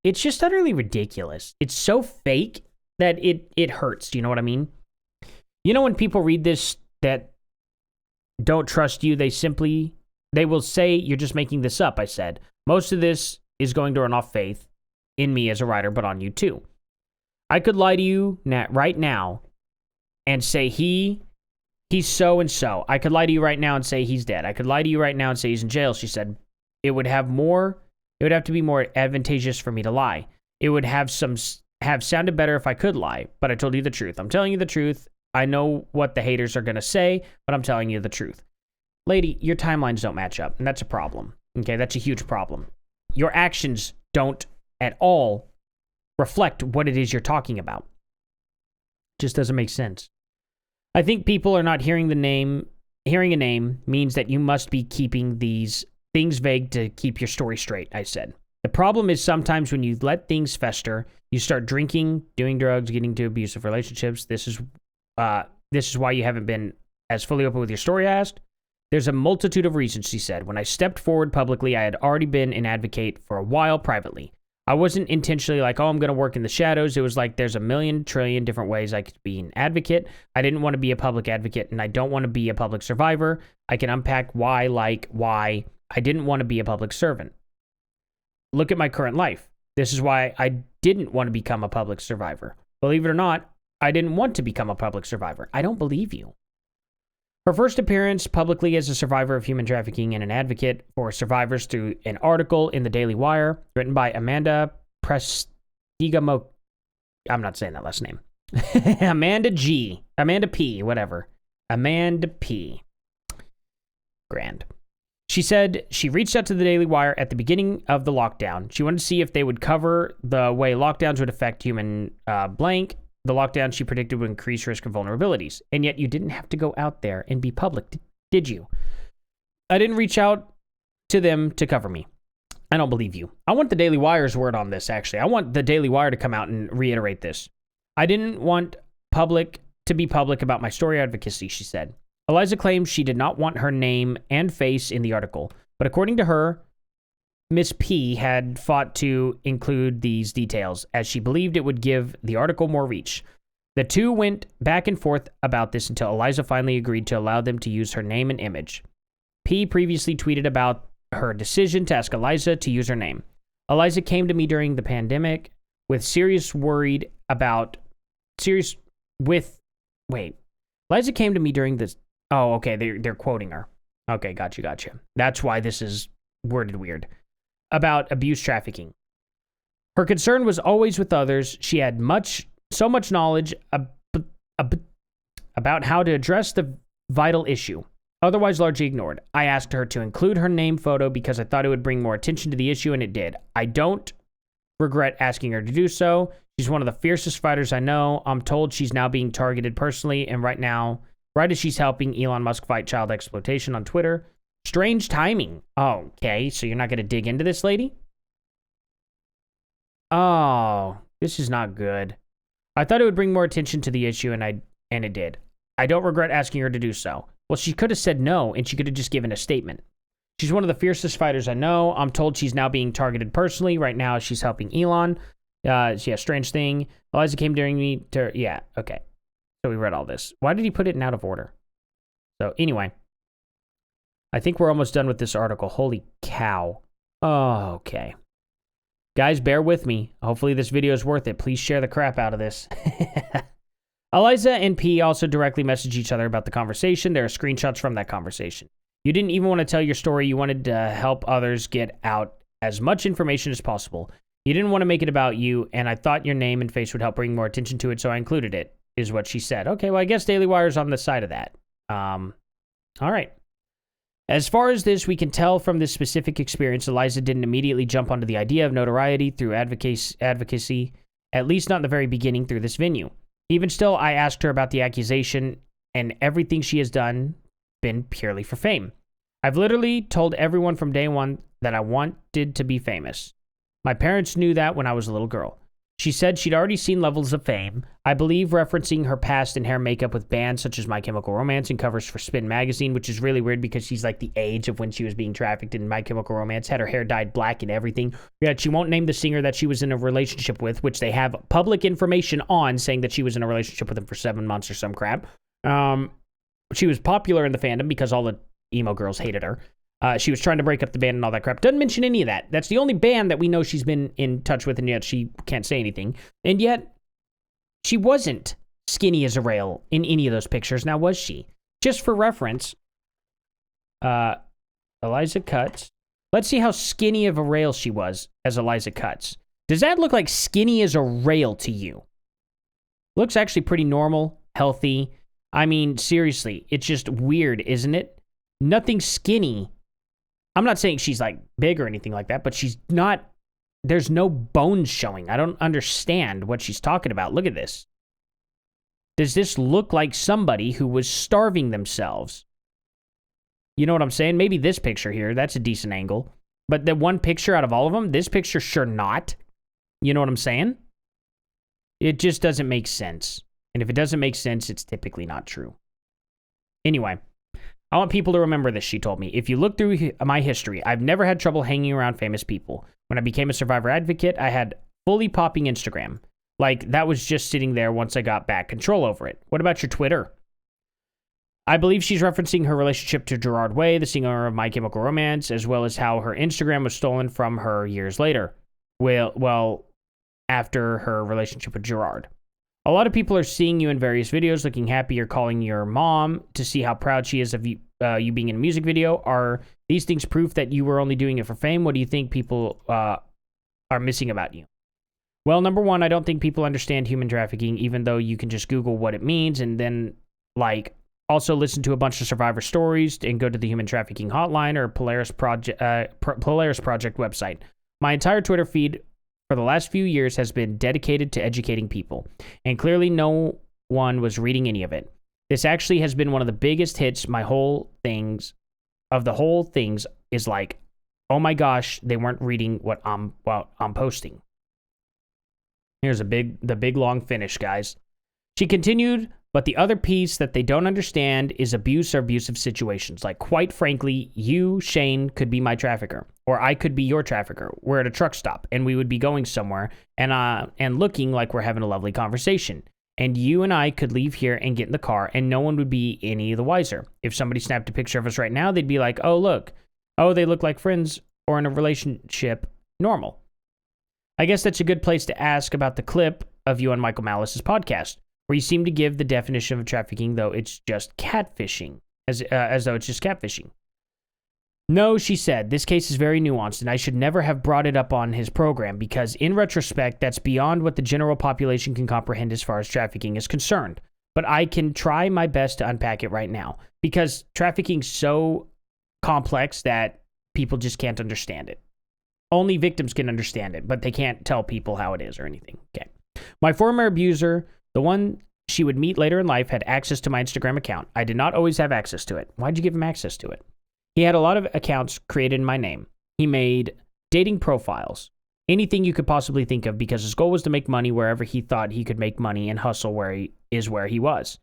It's just utterly ridiculous. It's so fake that it hurts. Do you know what I mean? You know when people read this that don't trust you, they will say you're just making this up, I said. Most of this is going to run off faith in me as a writer, but on you too. I could lie to you right now and say he's so-and-so. I could lie to you right now and say he's dead. I could lie to you right now and say he's in jail, she said. It would have to be more advantageous for me to lie. It would have sounded better if I could lie, but I told you the truth. I'm telling you the truth. I know what the haters are going to say, but I'm telling you the truth. Lady, your timelines don't match up, and that's a problem. Okay, that's a huge problem. Your actions don't at all reflect what it is you're talking about. Just doesn't make sense. I think people are not hearing the name. Hearing a name means that you must be keeping these things vague to keep your story straight, I said. The problem is sometimes when you let things fester, you start drinking, doing drugs, getting into abusive relationships. This is why you haven't been as fully open with your story, I asked. There's a multitude of reasons, she said. When I stepped forward publicly, I had already been an advocate for a while privately. I wasn't intentionally like, oh, I'm going to work in the shadows. It was like there's a million trillion different ways I could be an advocate. I didn't want to be a public advocate, and I don't want to be a public survivor. I can unpack why I didn't want to be a public servant. Look at my current life. This is why I didn't want to become a public survivor. Believe it or not, I didn't want to become a public survivor. I don't believe you. Her first appearance publicly as a survivor of human trafficking and an advocate for survivors through an article in the Daily Wire written by Amanda Prestigamo. I'm not saying that last name. Amanda P. Whatever. Amanda P. Grand. She said she reached out to the Daily Wire at the beginning of the lockdown. She wanted to see if they would cover the way lockdowns would affect human blank the lockdown she predicted would increase risk and vulnerabilities. And yet you didn't have to go out there and be public, did you? I didn't reach out to them to cover me. I don't believe you. I want the Daily Wire's word on this, actually. I want the Daily Wire to come out and reiterate this. I didn't want to be public about my story advocacy, she said. Eliza claims she did not want her name and face in the article, but according to her, Miss P had fought to include these details, as she believed it would give the article more reach. The two went back and forth about this until Eliza finally agreed to allow them to use her name and image. P previously tweeted about her decision to ask Eliza to use her name. Eliza came to me during the pandemic Eliza came to me during this. Oh, okay, they're quoting her. Okay, gotcha. That's why this is worded weird. About abuse trafficking. Her concern was always with others. She had so much knowledge about how to address the vital issue, otherwise largely ignored. I asked her to include her name photo because I thought it would bring more attention to the issue, and it did. I don't regret asking her to do so. She's one of the fiercest fighters I know. I'm told she's now being targeted personally, and right as she's helping Elon Musk fight child exploitation on Twitter. Strange timing. Oh, okay, so you're not going to dig into this lady? Oh, this is not good. I thought it would bring more attention to the issue, and it did. I don't regret asking her to do so. Well, she could have said no, and she could have just given a statement. She's one of the fiercest fighters I know. I'm told she's now being targeted personally. Right now, she's helping Elon. Strange thing. Eliza came during me to... Yeah, okay. So we read all this. Why did he put it in out of order? So, anyway. I think we're almost done with this article. Holy cow. Oh, okay. Guys, bear with me. Hopefully this video is worth it. Please share the crap out of this. Eliza and P also directly messaged each other about the conversation. There are screenshots from that conversation. You didn't even want to tell your story. You wanted to help others get out as much information as possible. You didn't want to make it about you, and I thought your name and face would help bring more attention to it, so I included it, is what she said. Okay, well, I guess Daily Wire's on the side of that. All right. As far as this, we can tell from this specific experience, Eliza didn't immediately jump onto the idea of notoriety through advocacy, at least not in the very beginning through this venue. Even still, I asked her about the accusation, and everything she has done been purely for fame. I've literally told everyone from day one that I wanted to be famous. My parents knew that when I was a little girl. She said she'd already seen levels of fame, I believe referencing her past in hair and makeup with bands such as My Chemical Romance and covers for Spin magazine, which is really weird because she's like the age of when she was being trafficked in My Chemical Romance, had her hair dyed black and everything. Yet she won't name the singer that she was in a relationship with, which they have public information on saying that she was in a relationship with him for 7 months or some crap. She was popular in the fandom because all the emo girls hated her. She was trying to break up the band and all that crap. Doesn't mention any of that. That's the only band that we know she's been in touch with, and yet she can't say anything. And yet, she wasn't skinny as a rail in any of those pictures. Now, was she? Just for reference, Eliza Cuts. Let's see how skinny of a rail she was as Eliza Cuts. Does that look like skinny as a rail to you? Looks actually pretty normal, healthy. I mean, seriously, it's just weird, isn't it? Nothing skinny. I'm not saying she's like big or anything like that, but she's not, there's no bones showing. I don't understand what she's talking about. Look at this. Does this look like somebody who was starving themselves? You know what I'm saying? Maybe this picture here, that's a decent angle. But the one picture out of all of them, this picture sure not. You know what I'm saying? It just doesn't make sense. And if it doesn't make sense, it's typically not true. Anyway. I want people to remember this, she told me. If you look through my history, I've never had trouble hanging around famous people. When I became a survivor advocate, I had fully popping Instagram. Like, that was just sitting there once I got back control over it. What about your Twitter? I believe she's referencing her relationship to Gerard Way, the singer of My Chemical Romance, as well as how her Instagram was stolen from her years later. Well, after her relationship with Gerard. A lot of people are seeing you in various videos, looking happy. You're calling your mom to see how proud she is of you being in a music video. Are these things proof that you were only doing it for fame? What do you think people are missing about you? Well, number one, I don't think people understand human trafficking, even though you can just Google what it means and then, like, also listen to a bunch of survivor stories and go to the Human Trafficking Hotline or Polaris Project website. My entire Twitter feed for the last few years has been dedicated to educating people, and clearly no one was reading any of it. This actually has been one of the biggest hits. The whole things is like, oh my gosh, they weren't reading what I'm posting. Here's the big long finish, guys. She continued, but the other piece that they don't understand is abuse or abusive situations. Like, quite frankly, you, Shane, could be my trafficker, or I could be your trafficker. We're at a truck stop, and we would be going somewhere, and looking like we're having a lovely conversation. And you and I could leave here and get in the car, and no one would be any the wiser. If somebody snapped a picture of us right now, they'd be like, oh, look. Oh, they look like friends or in a relationship. Normal. I guess that's a good place to ask about the clip of you on Michael Malice's podcast, where you seem to give the definition of trafficking, though it's just catfishing, as though it's just catfishing. No, she said, this case is very nuanced, and I should never have brought it up on his program, because in retrospect, that's beyond what the general population can comprehend as far as trafficking is concerned. But I can try my best to unpack it right now, because trafficking's so complex that people just can't understand it. Only victims can understand it, but they can't tell people how it is or anything. Okay. My former abuser, the one she would meet later in life, had access to my Instagram account. I did not always have access to it. Why'd you give him access to it? He had a lot of accounts created in my name. He made dating profiles, anything you could possibly think of, because his goal was to make money wherever he thought he could make money and hustle where he was.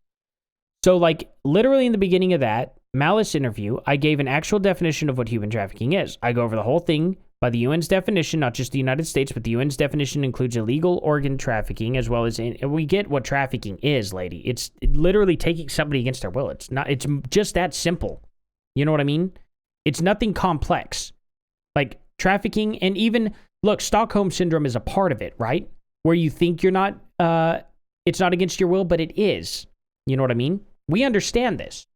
So, like, literally in the beginning of that Malice interview, I gave an actual definition of what human trafficking is. I go over the whole thing by the UN's definition, not just the United States, but the UN's definition includes illegal organ trafficking, as well as we get what trafficking is, lady. It's literally taking somebody against their will. It's just that simple. You know what I mean? It's nothing complex. Like trafficking, and even, look, Stockholm Syndrome is a part of it, right? Where you think you're not, it's not against your will, but it is. You know what I mean? We understand this.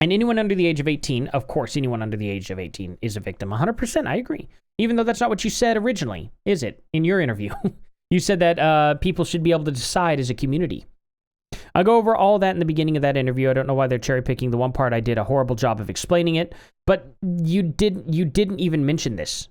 And anyone under the age of 18, of course, anyone under the age of 18 is a victim. 100%, I agree. Even though that's not what you said originally, is it? In your interview. You said that people should be able to decide as a community. I go over all that in the beginning of that interview. I don't know why they're cherry picking the one part. I did a horrible job of explaining it, but you didn't even mention this.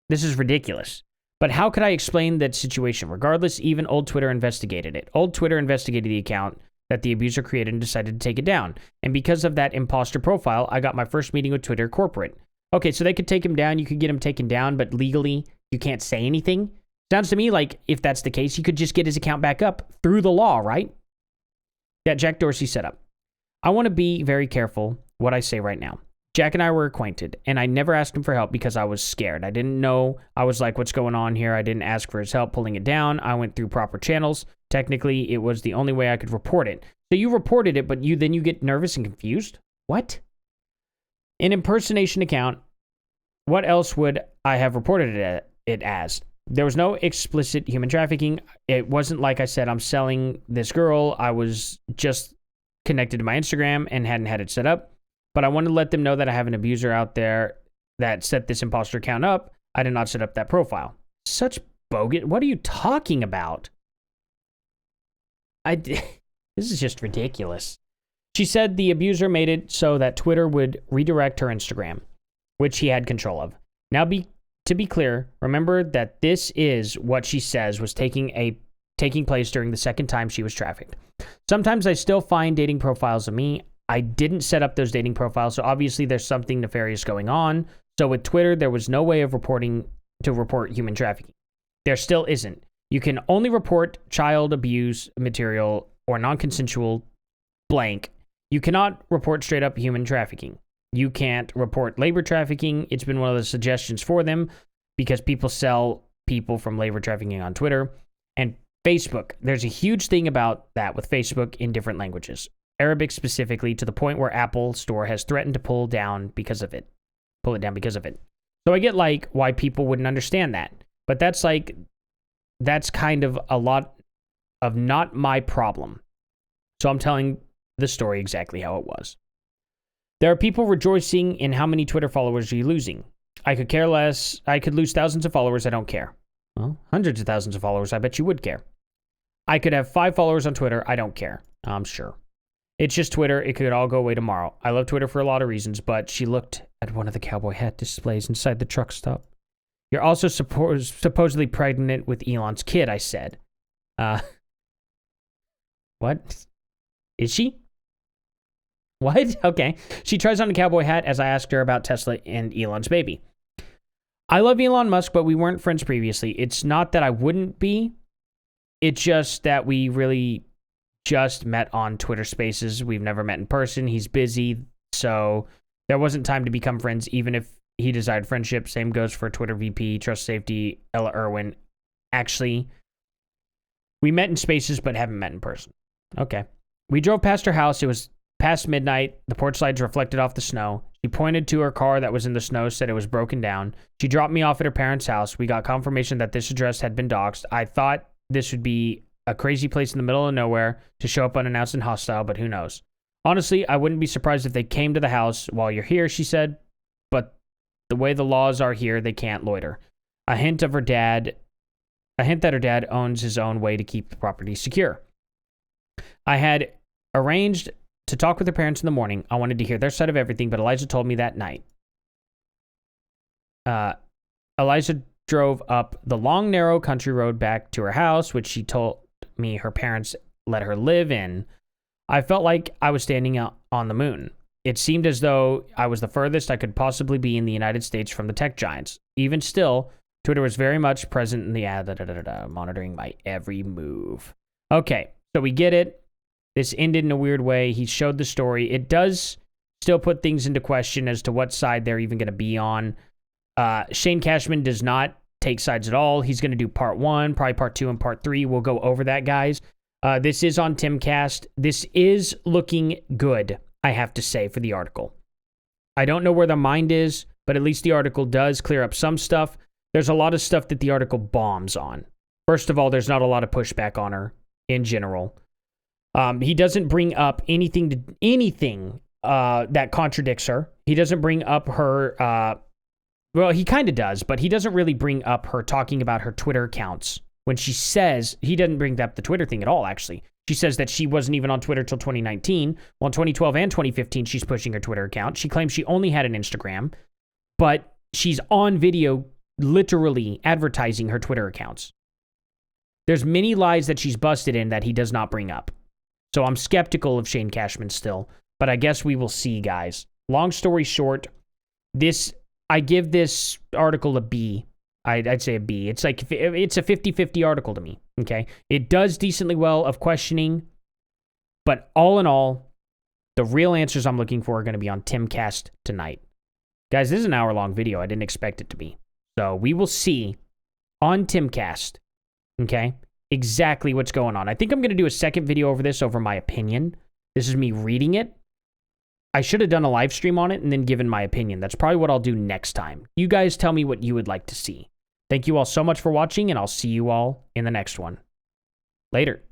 This is ridiculous. But how could I explain that situation? Regardless, even old Twitter investigated it. Old Twitter investigated the account that the abuser created and decided to take it down. And because of that imposter profile, I got my first meeting with Twitter corporate. Okay, so they could take him down. You could get him taken down, but legally, you can't say anything. Sounds to me like if that's the case, you could just get his account back up through the law, right? That Jack Dorsey set up. I want to be very careful what I say right now. Jack and I were acquainted, and I never asked him for help because I was scared. I didn't know. I was like, what's going on here? I didn't ask for his help pulling it down. I went through proper channels. Technically, it was the only way I could report it. So you reported it, but then you get nervous and confused? What? An impersonation account. What else would I have reported it as? There was no explicit human trafficking. It wasn't like I said, I'm selling this girl. I was just connected to my Instagram and hadn't had it set up. But I wanted to let them know that I have an abuser out there that set this imposter account up. I did not set up that profile. Such bogus. What are you talking about? This is just ridiculous. She said the abuser made it so that Twitter would redirect her Instagram, which he had control of. Now, to be clear, remember that this is what she says was taking place during the second time she was trafficked. Sometimes I still find dating profiles of me. I didn't set up those dating profiles, so obviously there's something nefarious going on. So with Twitter, there was no way of report human trafficking. There still isn't. You can only report child abuse material or non-consensual blank. You cannot report straight up human trafficking. You can't report labor trafficking. It's been one of the suggestions for them because people sell people from labor trafficking on Twitter. And Facebook, there's a huge thing about that with Facebook in different languages. Arabic specifically, to the point where Apple Store has threatened to pull it down because of it. So I get like why people wouldn't understand that. But that's kind of a lot of not my problem. So I'm telling the story exactly how it was. There are people rejoicing in how many Twitter followers you're losing. I could care less. I could lose thousands of followers. I don't care. Well, hundreds of thousands of followers. I bet you would care. I could have 5 followers on Twitter. I don't care. I'm sure. It's just Twitter. It could all go away tomorrow. I love Twitter for a lot of reasons, but she looked at one of the cowboy hat displays inside the truck stop. You're also supposedly pregnant with Elon's kid, I said. What? Is she? What? Okay. She tries on a cowboy hat as I asked her about Tesla and Elon's baby. I love Elon Musk, but we weren't friends previously. It's not that I wouldn't be. It's just that we really just met on Twitter Spaces. We've never met in person. He's busy, so there wasn't time to become friends, even if he desired friendship. Same goes for Twitter VP, Trust Safety, Ella Irwin. Actually, we met in Spaces, but haven't met in person. Okay. We drove past her house. It was past midnight. The porch lights reflected off the snow. She pointed to her car that was in the snow, said it was broken down. She dropped me off at her parents' house. We got confirmation that this address had been doxed. I thought this would be a crazy place in the middle of nowhere to show up unannounced and hostile, but who knows? Honestly, I wouldn't be surprised if they came to the house while you're here, she said, but the way the laws are here, they can't loiter. A hint that her dad owns his own way to keep the property secure. I had arranged to talk with her parents in the morning. I wanted to hear their side of everything, but Eliza told me that night. Eliza drove up the long, narrow country road back to her house, which she told me her parents let her live in. I felt like I was standing out on the moon. It seemed as though I was the furthest I could possibly be in the United States from the tech giants. Even still, Twitter was very much present in the monitoring my every move. Okay, so we get it. This ended in a weird way. He showed the story. It does still put things into question as to what side they're even going to be on. Shane Cashman does not take sides at all. He's going to do part 1, probably part 2, and part 3. We'll go over that, guys. This is on Timcast. This is looking good, I have to say, for the article. I don't know where the mind is, but at least the article does clear up some stuff. There's a lot of stuff that the article bombs on. First of all, there's not a lot of pushback on her in general. He doesn't bring up anything that contradicts her. He doesn't bring up her, well, he kind of does, but he doesn't really bring up her talking about her Twitter accounts. When she says, he doesn't bring up the Twitter thing at all, actually. She says that she wasn't even on Twitter till 2019. Well, in 2012 and 2015, she's pushing her Twitter account. She claims she only had an Instagram, but she's on video literally advertising her Twitter accounts. There's many lies that she's busted in that he does not bring up. So I'm skeptical of Shane Cashman still, but I guess we will see, guys. Long story short, I give this article a B. I'd say a B. It's a 50-50 article to me, okay? It does decently well of questioning, but all in all, the real answers I'm looking for are going to be on Timcast tonight. Guys, this is an hour-long video. I didn't expect it to be. So we will see on Timcast, okay, exactly what's going on. I think I'm going to do a second video over my opinion. This is me reading it. I should have done a live stream on it and then given my opinion. That's probably what I'll do next time. You guys tell me what you would like to see. Thank you all so much for watching, and I'll see you all in the next one. Later.